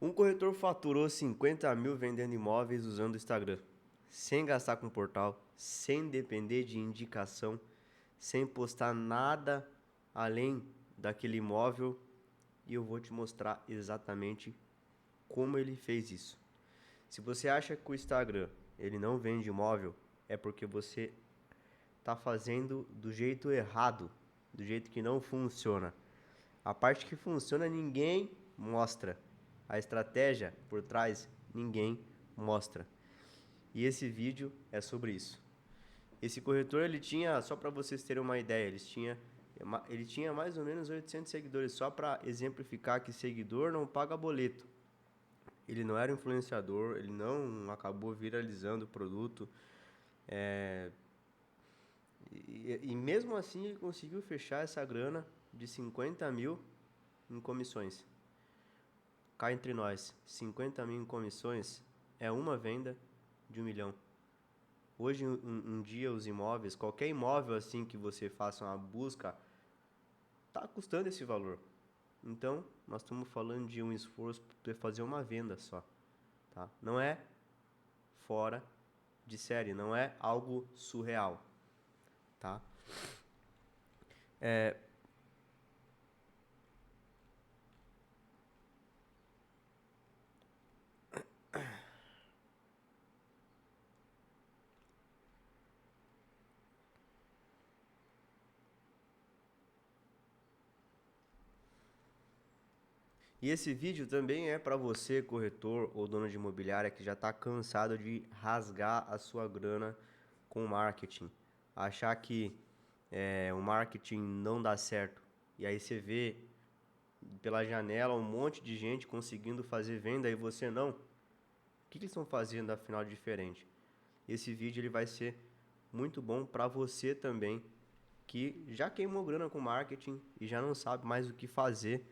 Um corretor faturou 50 mil vendendo imóveis usando o Instagram, sem gastar com portal, sem depender de indicação, sem postar nada além daquele imóvel, e eu vou te mostrar exatamente como ele fez isso. Se você acha que o Instagram ele não vende imóvel, é porque você está fazendo do jeito errado, do jeito que não funciona. A parte que funciona ninguém mostra. A estratégia por trás ninguém mostra. E esse vídeo é sobre isso. Esse corretor ele tinha, só para vocês terem uma ideia, ele tinha mais ou menos 800 seguidores, só para exemplificar que seguidor não paga boleto. Ele não era influenciador, ele não acabou viralizando o produto. E mesmo assim ele conseguiu fechar essa grana de 50 mil em comissões. Cá entre nós, 50 mil em comissões é uma venda de 1 milhão. Hoje, um dia, os imóveis, qualquer imóvel assim que você faça uma busca, tá custando esse valor. Então, nós estamos falando de um esforço para fazer uma venda só, tá? Não é fora de série, não é algo surreal, tá? E esse vídeo também é para você, corretor ou dono de imobiliária, que já está cansado de rasgar a sua grana com marketing. Achar que o marketing não dá certo. E aí você vê pela janela um monte de gente conseguindo fazer venda e você não. O que eles estão fazendo afinal de diferente? Esse vídeo ele vai ser muito bom para você também, que já queimou grana com marketing e já não sabe mais o que fazer.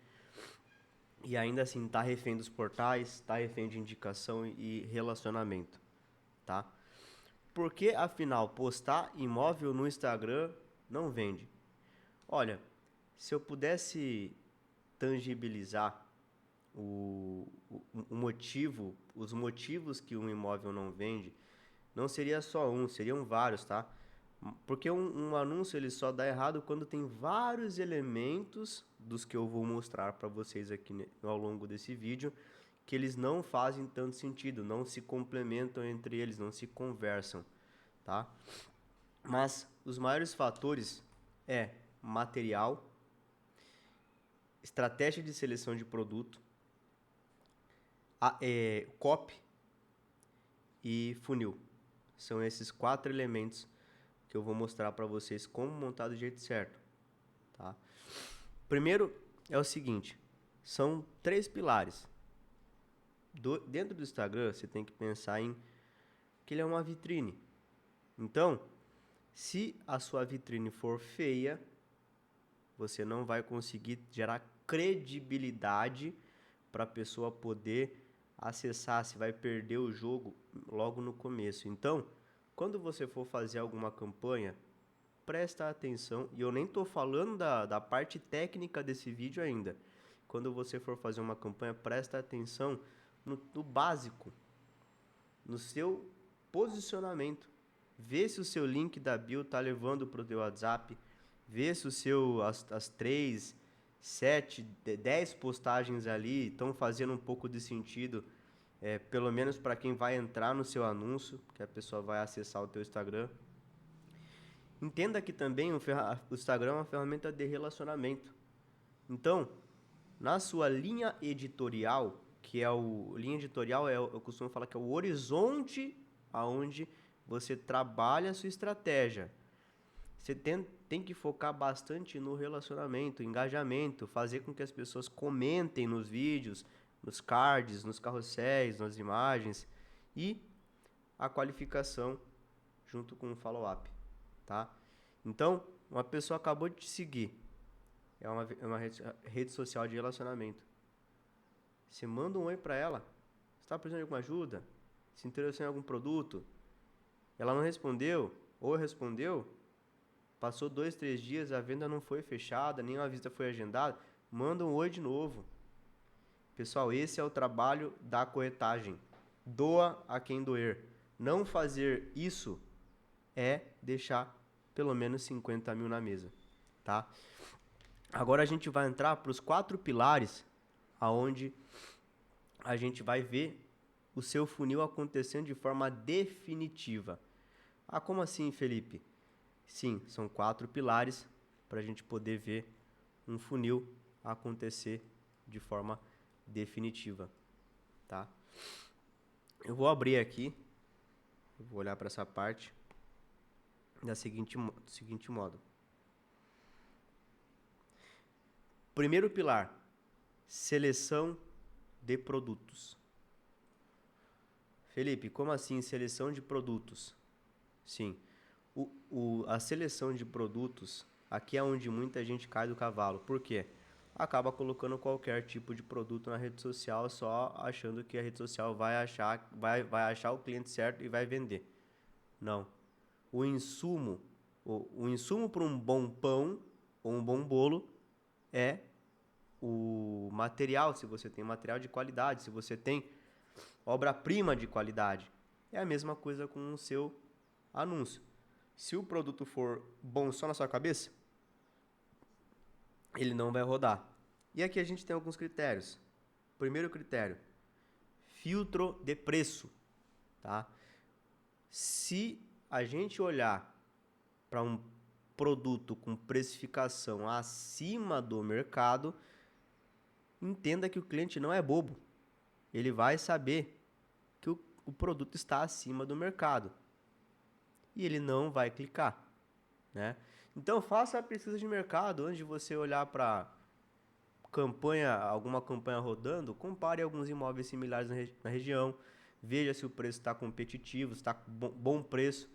E ainda assim tá refém dos portais, tá refém de indicação e relacionamento, tá? Porque afinal postar imóvel no Instagram não vende? Olha, se eu pudesse tangibilizar o motivo, os motivos que um imóvel não vende, não seria só um, seriam vários, tá? Porque um anúncio ele só dá errado quando tem vários elementos dos que eu vou mostrar para vocês aqui ao longo desse vídeo, que eles não fazem tanto sentido, não se complementam entre eles, não se conversam, tá? Mas os maiores fatores é material, estratégia de seleção de produto, copy e funil. São esses 4 elementos que eu vou mostrar para vocês como montar do jeito certo, tá? Primeiro é o seguinte, são 3 pilares. Dentro do Instagram, você tem que pensar em que ele é uma vitrine. Então, se a sua vitrine for feia, você não vai conseguir gerar credibilidade para a pessoa poder acessar, se vai perder o jogo logo no começo. Então, quando você for fazer alguma campanha, presta atenção, e eu nem estou falando da parte técnica desse vídeo ainda. Quando você for fazer uma campanha, presta atenção no básico, no seu posicionamento. Vê se o seu link da bio está levando para o teu WhatsApp, vê se as 3, 7, 10 postagens ali estão fazendo um pouco de sentido, pelo menos para quem vai entrar no seu anúncio, que a pessoa vai acessar o teu Instagram. Entenda que também o Instagram é uma ferramenta de relacionamento. Então, na sua linha editorial, que é linha editorial eu costumo falar que é o horizonte aonde você trabalha a sua estratégia. Você tem que focar bastante no relacionamento, engajamento, fazer com que as pessoas comentem nos vídeos, nos cards, nos carrosséis, nas imagens, e a qualificação junto com o follow-up, tá? Então, uma pessoa acabou de te seguir, é uma rede social de relacionamento. Você manda um oi para ela, você está precisando de alguma ajuda? Se interessou em algum produto? Ela não respondeu, ou respondeu, passou 2, 3 dias, a venda não foi fechada, nem a visita foi agendada, manda um oi de novo. Pessoal, esse é o trabalho da corretagem. Doa a quem doer. Não fazer isso é deixar pelo menos 50 mil na mesa, tá? Agora a gente vai entrar para os 4 pilares aonde a gente vai ver o seu funil acontecendo de forma definitiva. Ah, como assim, Felipe? Sim, são 4 pilares para a gente poder ver um funil acontecer de forma definitiva, tá? Eu vou abrir aqui, eu vou olhar para essa parte do seguinte modo. Primeiro pilar, seleção de produtos. Felipe, como assim seleção de produtos? Sim, a seleção de produtos, aqui é onde muita gente cai do cavalo. Por quê? Acaba colocando qualquer tipo de produto na rede social só achando que a rede social vai achar o cliente certo e vai vender. Não. O insumo para um bom pão ou um bom bolo é o material, se você tem material de qualidade, se você tem obra-prima de qualidade. É a mesma coisa com o seu anúncio. Se o produto for bom só na sua cabeça, ele não vai rodar. E aqui a gente tem alguns critérios. Primeiro critério, filtro de preço, tá? Se a gente olhar para um produto com precificação acima do mercado, entenda que o cliente não é bobo. Ele vai saber que o produto está acima do mercado. E ele não vai clicar, né? Então faça a pesquisa de mercado antes de você olhar para alguma campanha rodando, compare alguns imóveis similares na região, veja se o preço está competitivo, se está com bom preço,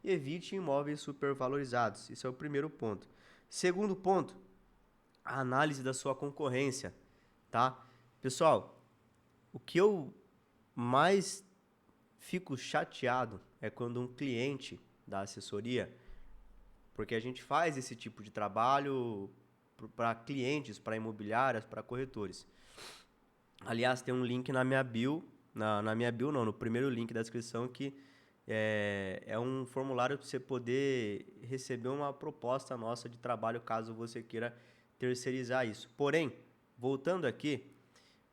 e evite imóveis supervalorizados. Esse é o primeiro ponto. Segundo ponto, a análise da sua concorrência, tá? Pessoal, o que eu mais fico chateado é quando um cliente da assessoria, porque a gente faz esse tipo de trabalho para clientes, para imobiliárias, para corretores. Aliás, tem um link na minha bio, na minha bio não, no primeiro link da descrição, que é um formulário para você poder receber uma proposta nossa de trabalho, caso você queira terceirizar isso. Porém, voltando aqui,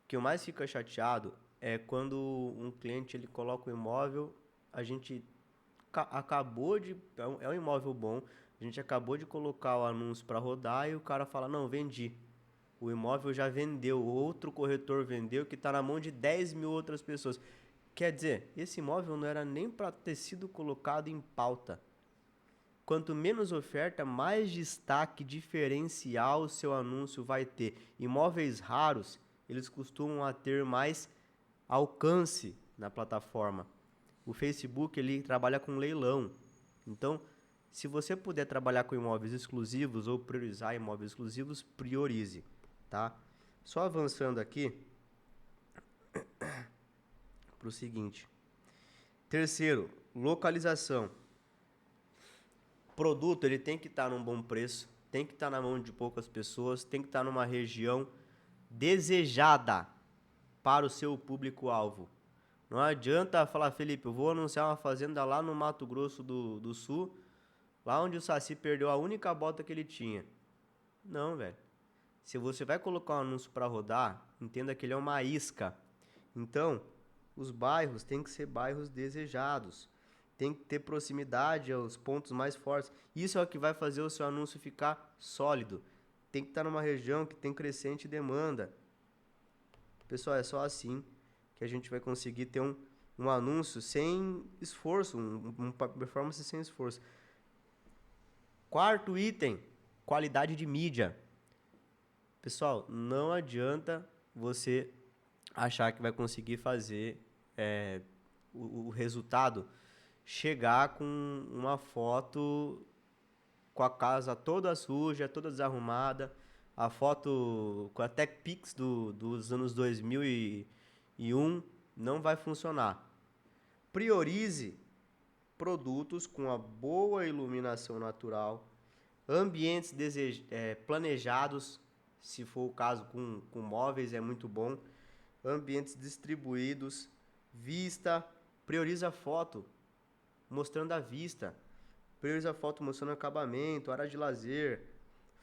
o que eu mais fico chateado é quando um cliente ele coloca o imóvel, a gente acabou de... É um imóvel bom, a gente acabou de colocar o anúncio para rodar e o cara fala, não, vendi. O imóvel já vendeu, outro corretor vendeu, que está na mão de 10 mil outras pessoas. Quer dizer, esse imóvel não era nem para ter sido colocado em pauta. Quanto menos oferta, mais destaque diferencial o seu anúncio vai ter. Imóveis raros, eles costumam a ter mais alcance na plataforma. O Facebook ele trabalha com leilão. Então, se você puder trabalhar com imóveis exclusivos ou priorizar imóveis exclusivos, priorize, tá? Só avançando aqui para o seguinte. Terceiro, localização. Produto ele tem que estar num bom preço, tem que estar na mão de poucas pessoas, tem que estar numa região desejada para o seu público-alvo. Não adianta falar, Felipe, eu vou anunciar uma fazenda lá no Mato Grosso do Sul, lá onde o Saci perdeu a única bota que ele tinha. Não, velho. Se você vai colocar um anúncio para rodar, entenda que ele é uma isca. Então, os bairros têm que ser bairros desejados. Tem que ter proximidade aos pontos mais fortes. Isso é o que vai fazer o seu anúncio ficar sólido. Tem que estar numa região que tem crescente demanda. Pessoal, é só assim que a gente vai conseguir ter um anúncio sem esforço, uma performance sem esforço. Quarto item, qualidade de mídia. Pessoal, não adianta você achar que vai conseguir fazer o resultado chegar com uma foto com a casa toda suja, toda desarrumada, a foto com a TechPix dos anos 2001 não vai funcionar. Priorize produtos com a boa iluminação natural, ambientes planejados, se for o caso com móveis é muito bom, ambientes distribuídos, vista, prioriza a foto, mostrando a vista, prioriza a foto mostrando acabamento, área de lazer,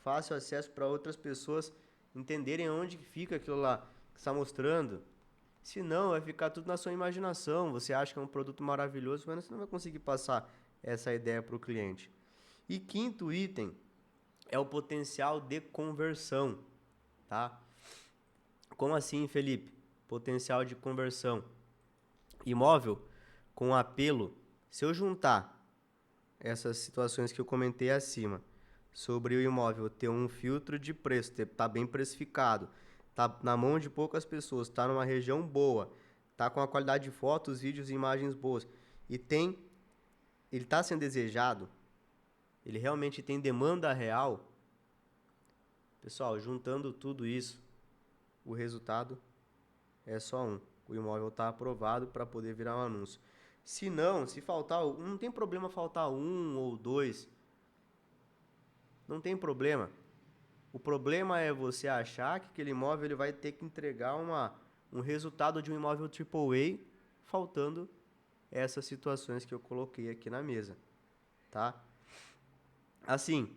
fácil acesso para outras pessoas entenderem onde fica aquilo lá que está mostrando. Se não, vai ficar tudo na sua imaginação. Você acha que é um produto maravilhoso, mas você não vai conseguir passar essa ideia para o cliente. E quinto item é o potencial de conversão, tá? Como assim, Felipe? Potencial de conversão. Imóvel com apelo. Se eu juntar essas situações que eu comentei acima, sobre o imóvel ter um filtro de preço, tá bem precificado, tá na mão de poucas pessoas, tá numa região boa, tá com a qualidade de fotos, vídeos e imagens boas, e ele tá sendo desejado, ele realmente tem demanda real, pessoal, juntando tudo isso, o resultado é só um. O imóvel está aprovado para poder virar um anúncio. Se não, se faltar, não tem problema faltar um ou dois. Não tem problema. O problema é você achar que aquele imóvel ele vai ter que entregar um resultado de um imóvel AAA, faltando essas situações que eu coloquei aqui na mesa, tá? Assim,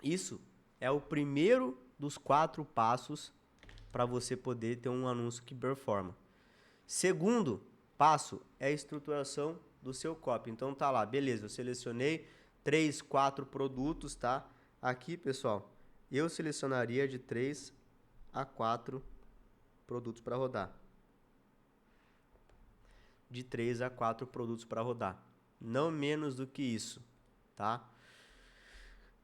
isso é o primeiro dos 4 passos para você poder ter um anúncio que performa. Segundo passo é a estruturação do seu copy. Então tá lá, beleza, eu selecionei 3, 4 produtos, tá? Aqui, pessoal, eu selecionaria de 3 a 4 produtos para rodar. De 3 a 4 produtos para rodar. Não menos do que isso, tá?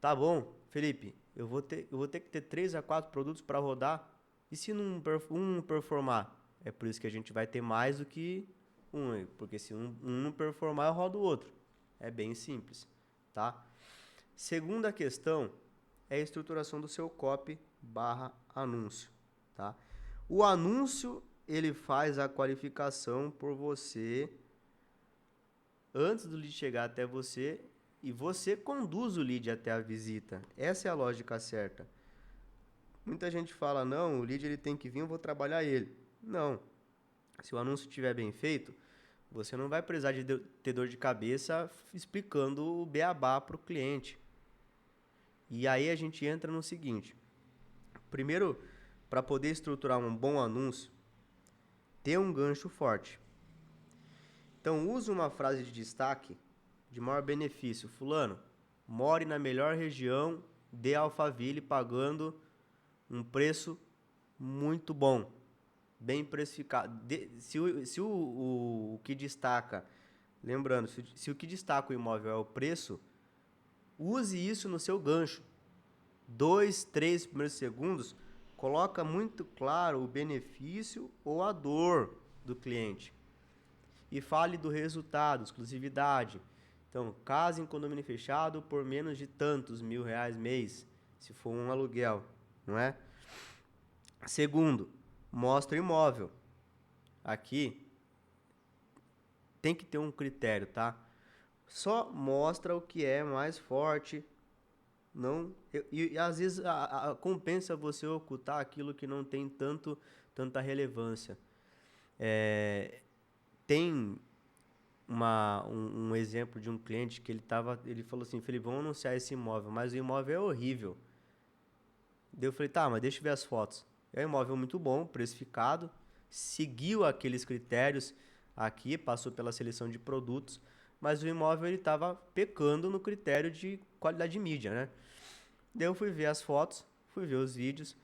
Tá bom, Felipe, eu vou ter que ter 3 a 4 produtos para rodar. E se um performar? É por isso que a gente vai ter mais do que um, porque se um não performar, eu rodo o outro. É bem simples, tá? Segunda questão é a estruturação do seu copy / anúncio, tá? O anúncio, ele faz a qualificação por você antes do lead chegar até você e você conduz o lead até a visita. Essa é a lógica certa. Muita gente fala, não, o lead ele tem que vir, eu vou trabalhar ele. Não. Se o anúncio estiver bem feito, você não vai precisar de ter dor de cabeça explicando o beabá para o cliente. E aí a gente entra no seguinte. Primeiro, para poder estruturar um bom anúncio, ter um gancho forte. Então, use uma frase de destaque de maior benefício. Fulano, more na melhor região de Alphaville pagando um preço muito bom, bem precificado. Se o que destaca, lembrando, se o que destaca o imóvel é o preço, use isso no seu gancho. 2, 3 primeiros segundos, coloca muito claro o benefício ou a dor do cliente. E fale do resultado, exclusividade. Então, casa em condomínio fechado por menos de tantos R$ 1.000 mês, se for um aluguel, não é? Segundo, mostra o imóvel. Aqui tem que ter um critério, tá? Só mostra o que é mais forte. Não, e às vezes compensa você ocultar aquilo que não tem tanta relevância. Tem um exemplo de um cliente que ele falou assim, Felipe, vamos anunciar esse imóvel, mas o imóvel é horrível. Daí eu falei, tá, mas deixa eu ver as fotos. É um imóvel muito bom, precificado, seguiu aqueles critérios aqui, passou pela seleção de produtos, mas o imóvel ele estava pecando no critério de qualidade de mídia, né? Daí eu fui ver as fotos, fui ver os vídeos,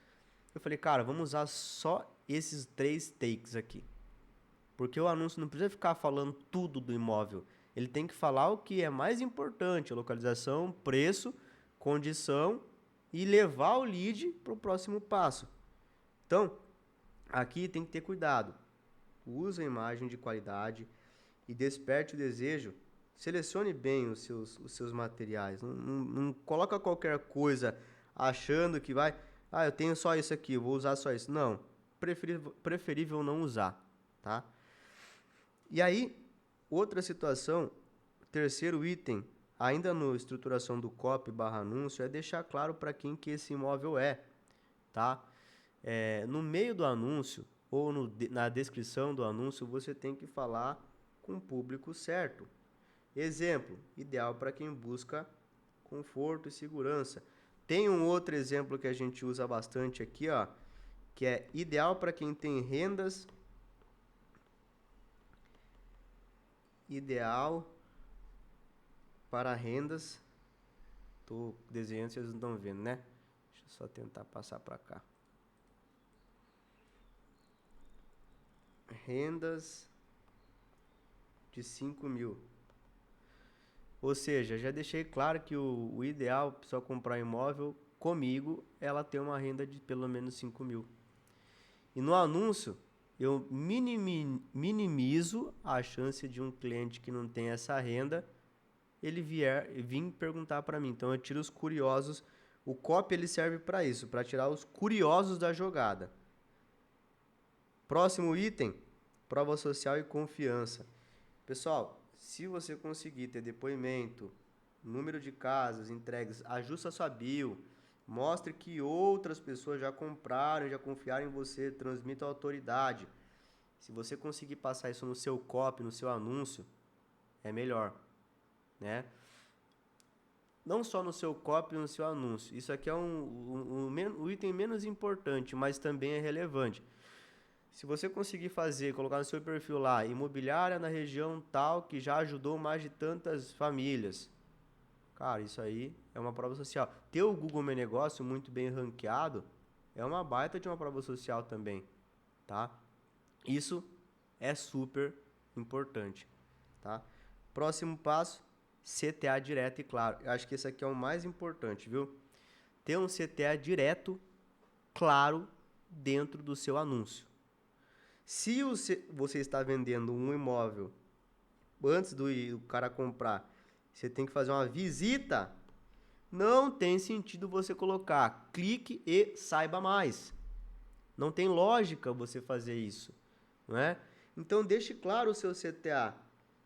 eu falei, cara, vamos usar só esses 3 takes aqui. Porque o anúncio não precisa ficar falando tudo do imóvel. Ele tem que falar o que é mais importante, localização, preço, condição e levar o lead para o próximo passo. Então, aqui tem que ter cuidado. Use a imagem de qualidade e desperte o desejo. Selecione bem os seus materiais. Não coloca qualquer coisa achando que vai... Ah, eu tenho só isso aqui, eu vou usar só isso. Não, preferível não usar, tá? E aí, outra situação, terceiro item, ainda no estruturação do copy / anúncio, é deixar claro para quem que esse imóvel é, tá? No meio do anúncio, ou na descrição do anúncio, você tem que falar com o público certo. Exemplo, ideal para quem busca conforto e segurança. Tem um outro exemplo que a gente usa bastante aqui, ó, que é ideal para quem tem rendas. Ideal para rendas. Tô desenhando, vocês não estão vendo, né? Deixa eu só tentar passar para cá. Rendas de 5 mil. Ou seja, já deixei claro que o ideal, a pessoa comprar imóvel comigo, ela ter uma renda de pelo menos 5 mil. E no anúncio, eu minimizo a chance de um cliente que não tem essa renda, ele vir perguntar para mim. Então eu tiro os curiosos. O copy ele serve para isso, para tirar os curiosos da jogada. Próximo item, prova social e confiança. Pessoal, se você conseguir ter depoimento, número de casas entregues, ajusta a sua bio, mostre que outras pessoas já compraram, já confiaram em você, transmita a autoridade. Se você conseguir passar isso no seu copy, no seu anúncio, é melhor, né? Não só no seu copy, no seu anúncio. Isso aqui é o item menos importante, mas também é relevante. Se você conseguir colocar no seu perfil lá, imobiliária na região tal, que já ajudou mais de tantas famílias. Cara, isso aí é uma prova social. Ter o Google Meu Negócio muito bem ranqueado é uma baita de uma prova social também, tá? Isso é super importante, tá? Próximo passo, CTA direto e claro. Eu acho que esse aqui é o mais importante, viu? Ter um CTA direto, claro, dentro do seu anúncio. Se você está vendendo um imóvel, antes do cara comprar, você tem que fazer uma visita, não tem sentido você colocar clique e saiba mais. Não tem lógica você fazer isso, não é? Então deixe claro o seu CTA.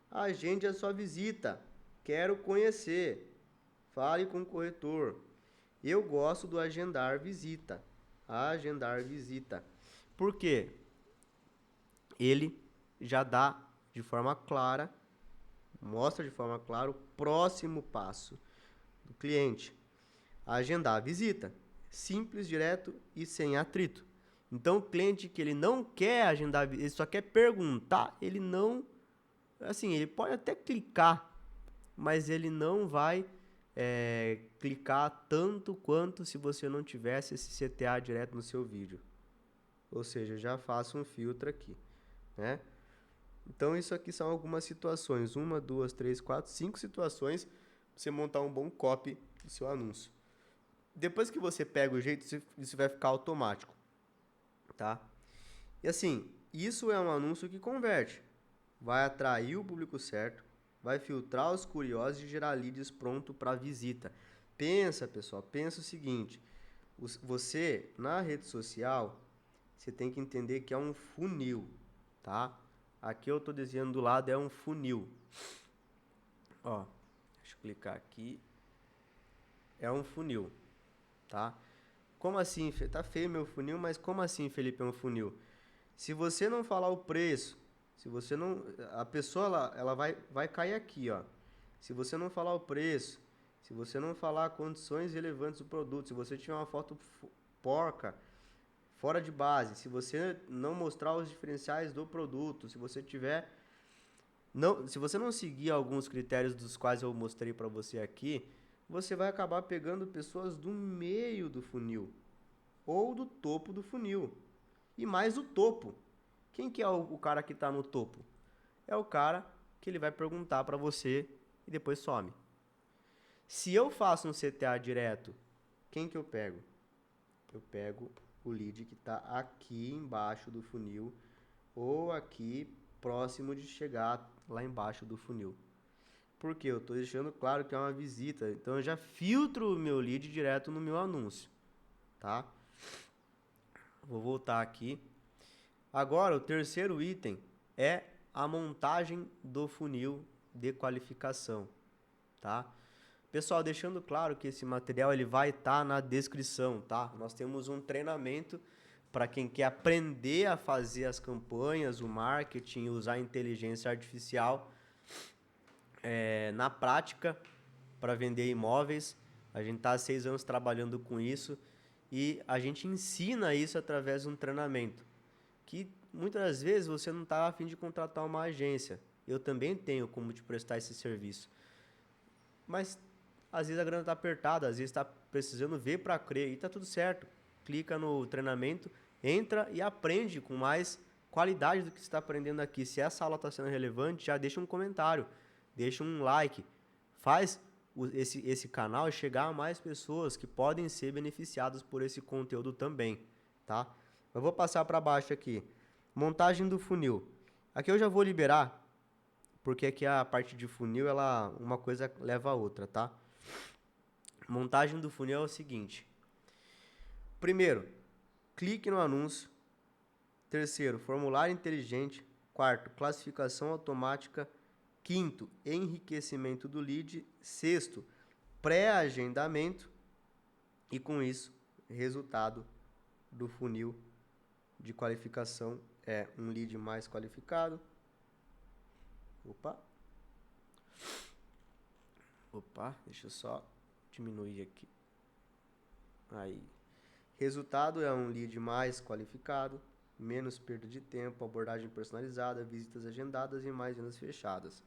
Agende a sua visita. Quero conhecer. Fale com o corretor. Eu gosto do agendar visita. Agendar visita. Por quê? Ele já dá de forma clara, mostra de forma clara o próximo passo do cliente. Agendar a visita. Simples, direto e sem atrito. Então, o cliente que ele não quer agendar, ele só quer perguntar, ele não... Assim, ele pode até clicar, mas ele não vai clicar tanto quanto se você não tivesse esse CTA direto no seu vídeo. Ou seja, já faço um filtro aqui, né? Então, isso aqui são algumas situações. 1, 2, 3, 4, 5 situações para você montar um bom copy do seu anúncio. Depois que você pega o jeito, isso vai ficar automático, tá? E assim, isso é um anúncio que converte. Vai atrair o público certo, vai filtrar os curiosos e gerar leads pronto para visita. Pensa, pessoal, pensa o seguinte. Você, na rede social, você tem que entender que é um funil, tá? Aqui eu estou desenhando do lado, é um funil. Ó, deixa eu clicar aqui. É um funil, tá? Como assim? Tá feio meu funil, mas como assim, Felipe, é um funil? Se você não falar o preço, se você não... A pessoa, ela vai cair aqui, ó. Se você não falar o preço, se você não falar condições relevantes do produto, se você tiver uma foto porca, fora de base, se você não mostrar os diferenciais do produto, se você tiver... se você não seguir alguns critérios dos quais eu mostrei para você aqui, você vai acabar pegando pessoas do meio do funil ou do topo do funil. E mais do topo. Quem que é o cara que está no topo? É o cara que ele vai perguntar para você e depois some. Se eu faço um CTA direto, quem que eu pego? Eu pego o lead que está aqui embaixo do funil ou aqui próximo de chegar lá embaixo do funil. Porque eu estou deixando claro que é uma visita, então eu já filtro o meu lead direto no meu anúncio, tá? Vou voltar aqui. Agora, o terceiro item é a montagem do funil de qualificação, tá? Pessoal, deixando claro que esse material ele vai estar na descrição, tá? Nós temos um treinamento para quem quer aprender a fazer as campanhas, o marketing, usar a inteligência artificial na prática para vender imóveis. A gente está há 6 anos trabalhando com isso e a gente ensina isso através de um treinamento. Que muitas das vezes você não está a fim de contratar uma agência. Eu também tenho como te prestar esse serviço. Mas às vezes a grana está apertada, às vezes está precisando ver para crer e está tudo certo. Clica no treinamento, entra e aprende com mais qualidade do que você está aprendendo aqui. Se essa aula está sendo relevante, já deixa um comentário, deixa um like. Faz esse canal chegar a mais pessoas que podem ser beneficiadas por esse conteúdo também, tá? Eu vou passar para baixo aqui. Montagem do funil. Aqui eu já vou liberar, porque aqui a parte de funil, uma coisa leva a outra, tá? Montagem do funil é o seguinte. Primeiro, clique no anúncio. Terceiro, formulário inteligente. Quarto, classificação automática. Quinto, enriquecimento do lead. Sexto, pré-agendamento. E com isso, resultado do funil de qualificação é um lead mais qualificado. Opa, deixa eu só diminuir aqui. Aí. Resultado é um lead mais qualificado, menos perda de tempo, abordagem personalizada, visitas agendadas e mais vendas fechadas.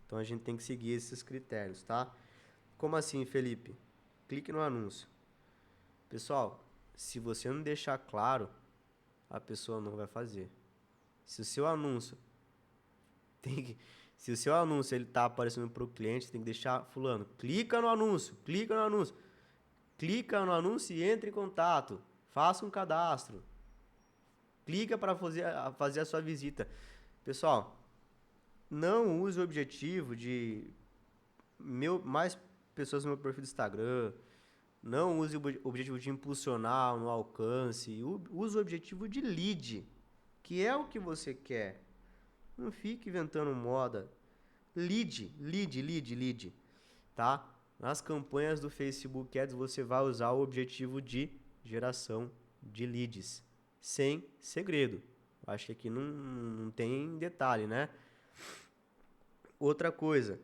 Então a gente tem que seguir esses critérios, tá? Como assim, Felipe? Clique no anúncio. Pessoal, se você não deixar claro, a pessoa não vai fazer. Se o seu anúncio se o seu anúncio ele tá aparecendo para o cliente, você tem que deixar fulano, clica no anúncio e entre em contato, faça um cadastro, clica para fazer a sua visita. Pessoal, não use o objetivo de mais pessoas no meu perfil do Instagram, não use o objetivo de impulsionar no alcance, use o objetivo de lead, que é o que você quer. Não fique inventando moda. Lead, tá? Nas campanhas do Facebook Ads você vai usar o objetivo de geração de leads, sem segredo. Acho que aqui não tem detalhe, né? Outra coisa,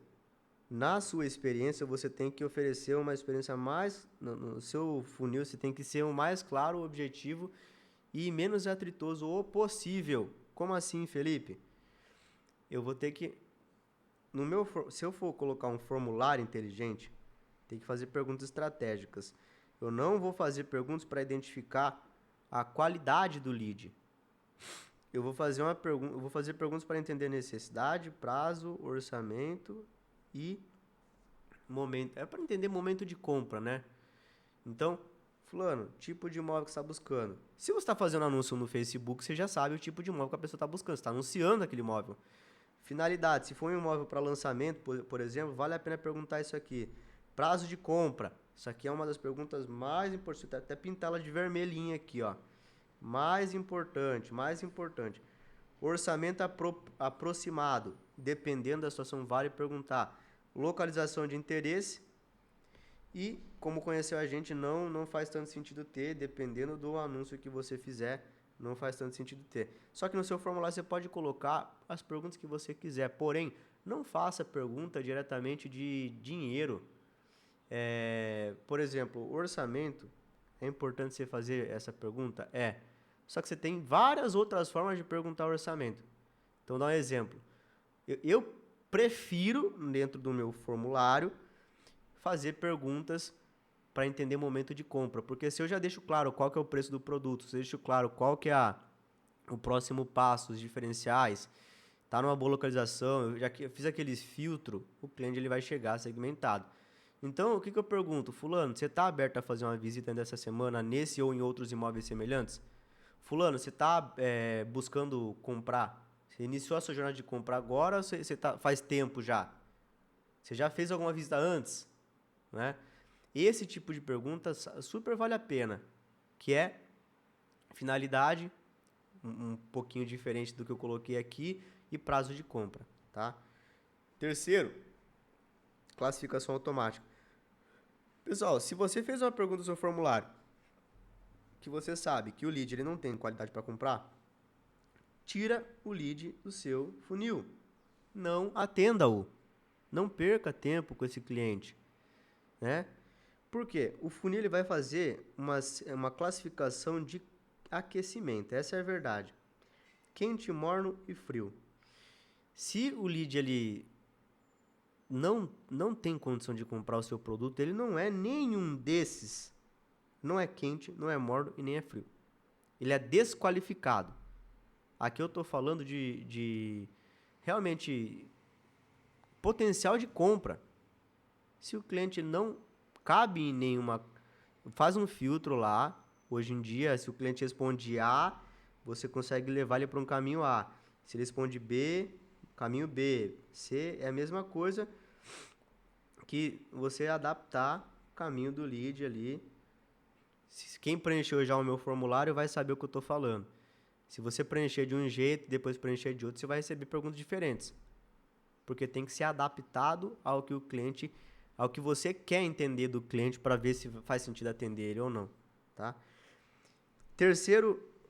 na sua experiência você tem que oferecer uma experiência mais... No seu funil você tem que ser o mais claro, objetivo e menos atritoso o possível. Como assim, Felipe? Eu vou ter que... se eu for colocar um formulário inteligente, tem que fazer perguntas estratégicas. Eu não vou fazer perguntas para identificar a qualidade do lead. Eu vou fazer perguntas para entender necessidade, prazo, orçamento e momento. É para entender momento de compra, né? Então, fulano, tipo de imóvel que você está buscando. Se você está fazendo anúncio no Facebook, você já sabe o tipo de imóvel que a pessoa está buscando. Você está anunciando aquele imóvel. Finalidade, se for um imóvel para lançamento, por exemplo, vale a pena perguntar isso aqui. Prazo de compra. Isso aqui é uma das perguntas mais importantes. Até pintar ela de vermelhinha aqui, ó. Mais importante. Orçamento aproximado. Dependendo da situação, vale perguntar. Localização de interesse. E, como conheceu a gente, não faz tanto sentido ter, dependendo do anúncio que você fizer. Não faz tanto sentido ter. Só que no seu formulário você pode colocar as perguntas que você quiser. Porém, não faça pergunta diretamente de dinheiro. Por exemplo, orçamento. É importante você fazer essa pergunta? Só que você tem várias outras formas de perguntar orçamento. Então, dá um exemplo. Eu prefiro, dentro do meu formulário, fazer perguntas para entender o momento de compra. Porque se eu já deixo claro qual que é o preço do produto, se eu deixo claro qual que é o próximo passo, os diferenciais, tá numa boa localização, eu fiz aqueles filtros, o cliente ele vai chegar segmentado. Então, o que eu pergunto? Fulano, você está aberto a fazer uma visita dessa semana nesse ou em outros imóveis semelhantes? Fulano, você está buscando comprar? Você iniciou a sua jornada de compra agora ou você faz tempo já? Você já fez alguma visita antes? Né? Esse tipo de pergunta super vale a pena, que é finalidade, um pouquinho diferente do que eu coloquei aqui, e prazo de compra, tá? Terceiro, classificação automática. Pessoal, se você fez uma pergunta no seu formulário que você sabe que o lead ele não tem qualidade para comprar, tira o lead do seu funil. Não atenda-o. Não perca tempo com esse cliente, né? Por quê? O funil ele vai fazer uma classificação de aquecimento. Essa é a verdade. Quente, morno e frio. Se o lead ele não tem condição de comprar o seu produto, ele não é nenhum desses. Não é quente, não é morno e nem é frio. Ele é desqualificado. Aqui eu estou falando de realmente potencial de compra. Se o cliente não cabe em nenhuma... Faz um filtro lá. Hoje em dia, se o cliente responde A, você consegue levar ele para um caminho A. Se ele responde B, caminho B. C é a mesma coisa que você adaptar o caminho do lead ali. Quem preencheu já o meu formulário vai saber o que eu estou falando. Se você preencher de um jeito e depois preencher de outro, você vai receber perguntas diferentes. Porque tem que ser adaptado ao que o cliente, ao que você quer entender do cliente para ver se faz sentido atender ele ou não, tá?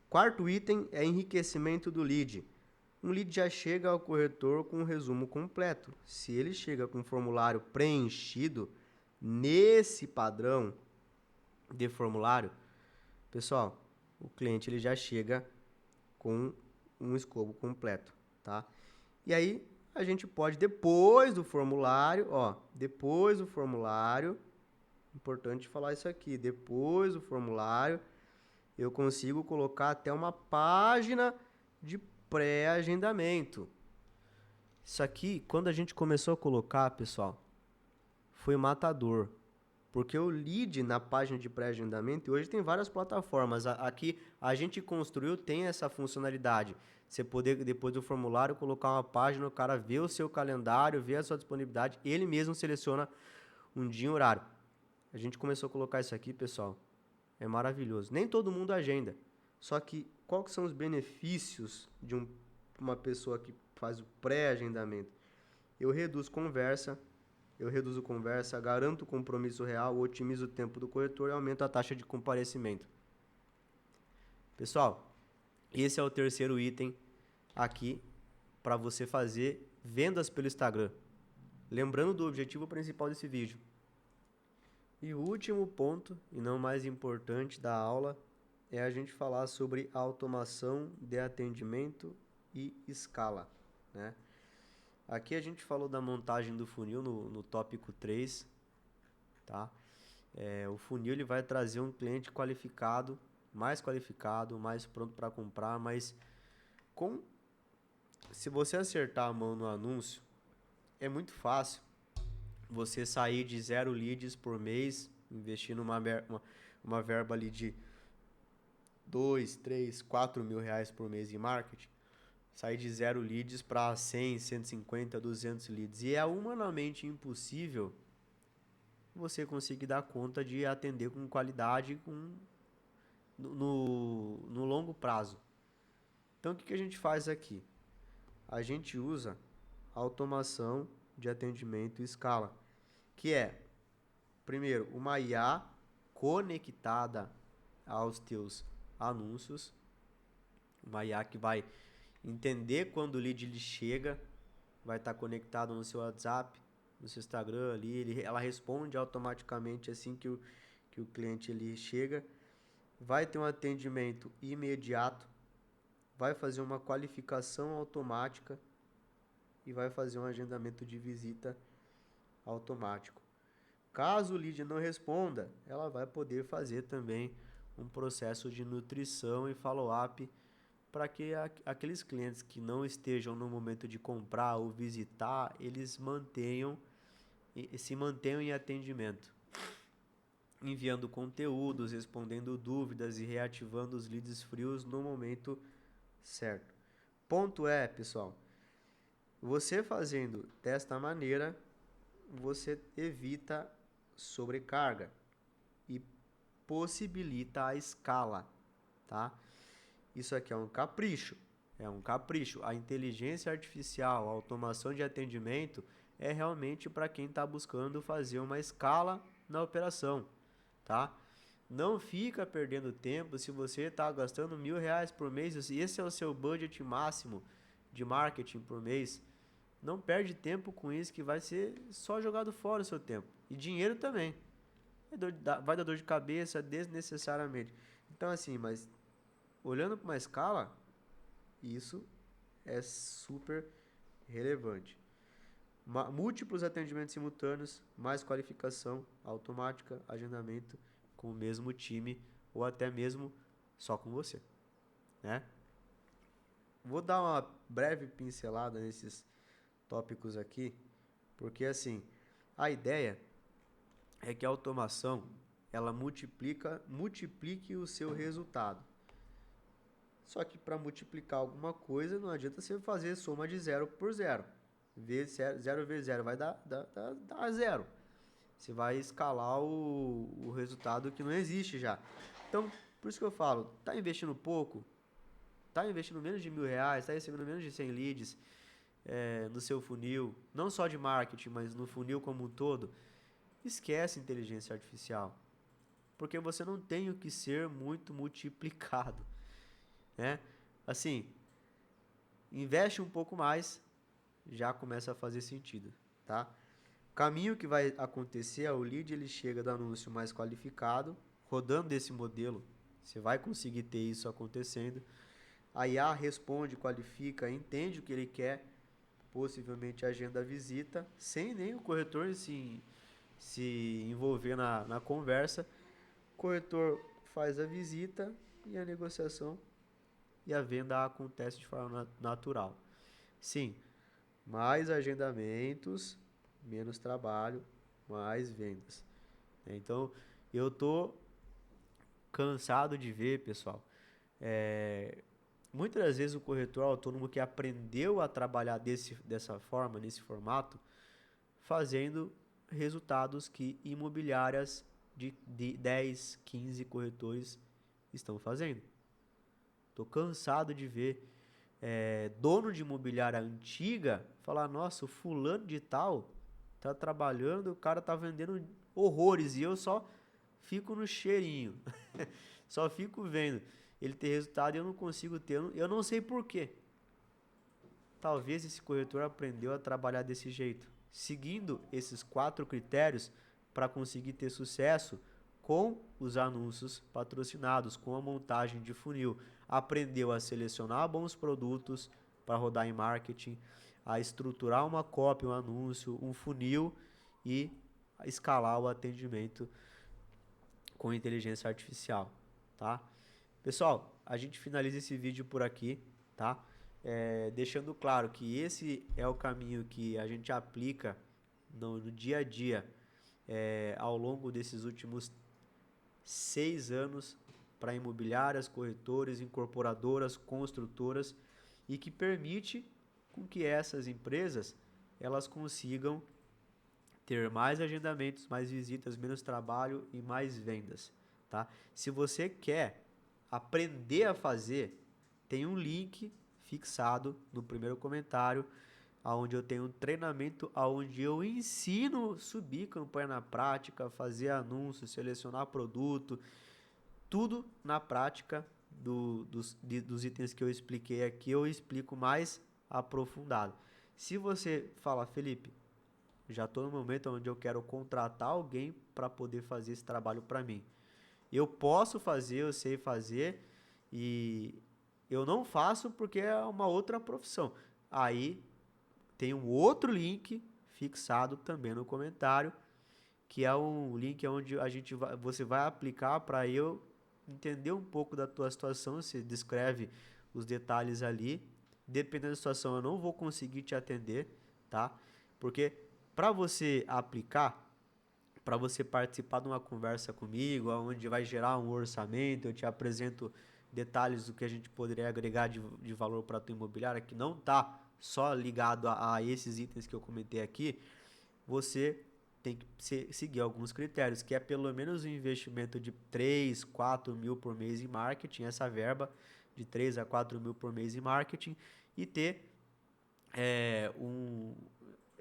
Quarto item é enriquecimento do lead. Um lead já chega ao corretor com um resumo completo. Se ele chega com um formulário preenchido nesse padrão de formulário, pessoal, o cliente ele já chega com um escopo completo, tá? E aí a gente pode, depois do formulário, importante falar isso aqui, depois do formulário, eu consigo colocar até uma página de pré-agendamento. Isso aqui, quando a gente começou a colocar, pessoal, foi matador. Porque o lead na página de pré-agendamento, e hoje tem várias plataformas, aqui a gente construiu, tem essa funcionalidade. Você poder, depois do formulário, colocar uma página, o cara vê o seu calendário, vê a sua disponibilidade, ele mesmo seleciona um dia e um horário. A gente começou a colocar isso aqui, pessoal, é maravilhoso. Nem todo mundo agenda, só que quais que são os benefícios de uma pessoa que faz o pré-agendamento? Eu reduzo conversa, garanto o compromisso real, otimizo o tempo do corretor e aumento a taxa de comparecimento. Pessoal, esse é o terceiro item aqui para você fazer vendas pelo Instagram. Lembrando do objetivo principal desse vídeo. E o último ponto, e não mais importante da aula, é a gente falar sobre automação de atendimento e escala, né? Aqui a gente falou da montagem do funil no tópico 3, tá? O funil ele vai trazer um cliente qualificado, mais pronto para comprar, mas se você acertar a mão no anúncio, é muito fácil você sair de 0 leads por mês, investir uma verba ali de 2, 3, 4 mil reais por mês em marketing, sair de 0 leads para 100, 150, 200 leads. E é humanamente impossível você conseguir dar conta de atender com qualidade no longo prazo. Então, o que a gente faz aqui? A gente usa automação de atendimento em escala, que é, primeiro, uma IA conectada aos teus anúncios, uma IA que vai entender quando o lead ele chega, vai estar conectado no seu WhatsApp, no seu Instagram ali, ela responde automaticamente assim que o cliente ele chega, vai ter um atendimento imediato, vai fazer uma qualificação automática e vai fazer um agendamento de visita automático. Caso o lead não responda, ela vai poder fazer também um processo de nutrição e follow-up para que aqueles clientes que não estejam no momento de comprar ou visitar, eles se mantenham em atendimento, enviando conteúdos, respondendo dúvidas e reativando os leads frios no momento certo. Ponto é, pessoal, você fazendo desta maneira, você evita sobrecarga e possibilita a escala, tá? Isso aqui é um capricho. A inteligência artificial, a automação de atendimento é realmente para quem está buscando fazer uma escala na operação, tá? Não fica perdendo tempo se você está gastando R$ 1.000 por mês, se esse é o seu budget máximo de marketing por mês. Não perde tempo com isso que vai ser só jogado fora o seu tempo. E dinheiro também. Vai dar dor de cabeça desnecessariamente. Então assim, mas olhando para uma escala, isso é super relevante. Múltiplos atendimentos simultâneos, mais qualificação automática, agendamento com o mesmo time ou até mesmo só com você, né? Vou dar uma breve pincelada nesses tópicos aqui, porque assim, a ideia é que a automação ela multiplique o seu resultado. Só que para multiplicar alguma coisa não adianta você fazer soma de 0 por 0. 0 vezes 0 vai dar 0. Você vai escalar o resultado que não existe já. Então, por isso que eu falo, tá investindo pouco, tá investindo menos de R$ 1.000, tá recebendo menos de 100 leads no seu funil, não só de marketing, mas no funil como um todo, esquece inteligência artificial. Porque você não tem o que ser muito multiplicado, né? Assim, investe um pouco mais, já começa a fazer sentido, tá? O caminho que vai acontecer é o lead, ele chega do anúncio mais qualificado, rodando desse modelo, você vai conseguir ter isso acontecendo. A IA responde, qualifica, entende o que ele quer, possivelmente agenda a visita, sem nem o corretor se envolver na conversa. O corretor faz a visita e a negociação e a venda acontece de forma natural. Sim, mais agendamentos, menos trabalho, mais vendas. Então, eu tô cansado de ver, pessoal, muitas das vezes o corretor autônomo que aprendeu a trabalhar dessa forma, nesse formato, fazendo resultados que imobiliárias de 10, 15 corretores estão fazendo. Tô cansado de ver dono de imobiliária antiga falar, nossa, o fulano de tal tá trabalhando, o cara tá vendendo horrores e eu só fico no cheirinho. Só fico vendo ele ter resultado e eu não consigo ter, eu não sei por quê. Talvez esse corretor aprendeu a trabalhar desse jeito, seguindo esses 4 critérios para conseguir ter sucesso com os anúncios patrocinados, com a montagem de funil. Aprendeu a selecionar bons produtos para rodar em marketing, a estruturar uma copy, um anúncio, um funil e a escalar o atendimento com inteligência artificial, tá? Pessoal, a gente finaliza esse vídeo por aqui, tá? Deixando claro que esse é o caminho que a gente aplica no dia a dia ao longo desses últimos 6 anos para imobiliárias, corretores, incorporadoras, construtoras e que permite com que essas empresas elas consigam ter mais agendamentos, mais visitas, menos trabalho e mais vendas, tá? Se você quer aprender a fazer, tem um link fixado no primeiro comentário, onde eu tenho um treinamento, onde eu ensino subir campanha na prática, fazer anúncios, selecionar produto, tudo na prática dos itens que eu expliquei aqui, eu explico mais aprofundado. Se você fala, Felipe, já estou no momento onde eu quero contratar alguém para poder fazer esse trabalho para mim. Eu posso fazer, eu sei fazer e eu não faço porque é uma outra profissão. Aí tem um outro link fixado também no comentário, que é um link onde você vai aplicar para eu entender um pouco da tua situação, você descreve os detalhes ali. Dependendo da situação, eu não vou conseguir te atender, tá? Porque para você aplicar, para você participar de uma conversa comigo, onde vai gerar um orçamento, eu te apresento detalhes do que a gente poderia agregar de valor para a tua imobiliária, que não está só ligado a esses itens que eu comentei aqui, você tem que seguir alguns critérios, que é pelo menos um investimento de 3, 4 mil por mês em marketing, essa verba de 3 a 4 mil por mês em marketing, e ter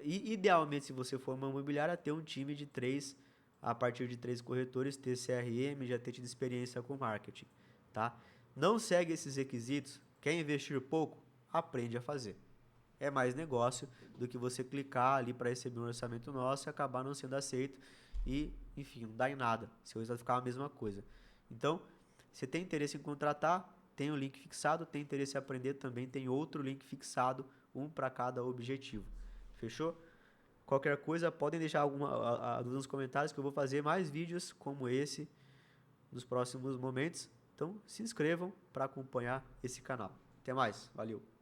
idealmente, se você for uma imobiliária, ter um time de 3 a partir de 3 corretores, ter CRM, já ter tido experiência com marketing, tá? Não segue esses requisitos, quer investir pouco? Aprende a fazer. É mais negócio do que você clicar ali para receber um orçamento nosso e acabar não sendo aceito e, enfim, não dá em nada. Seu resultado ficar a mesma coisa. Então, se tem interesse em contratar, tem o link fixado, tem interesse em aprender também, tem outro link fixado, um para cada objetivo. Fechou? Qualquer coisa, podem deixar alguma dúvida nos comentários que eu vou fazer mais vídeos como esse nos próximos momentos. Então, se inscrevam para acompanhar esse canal. Até mais, valeu!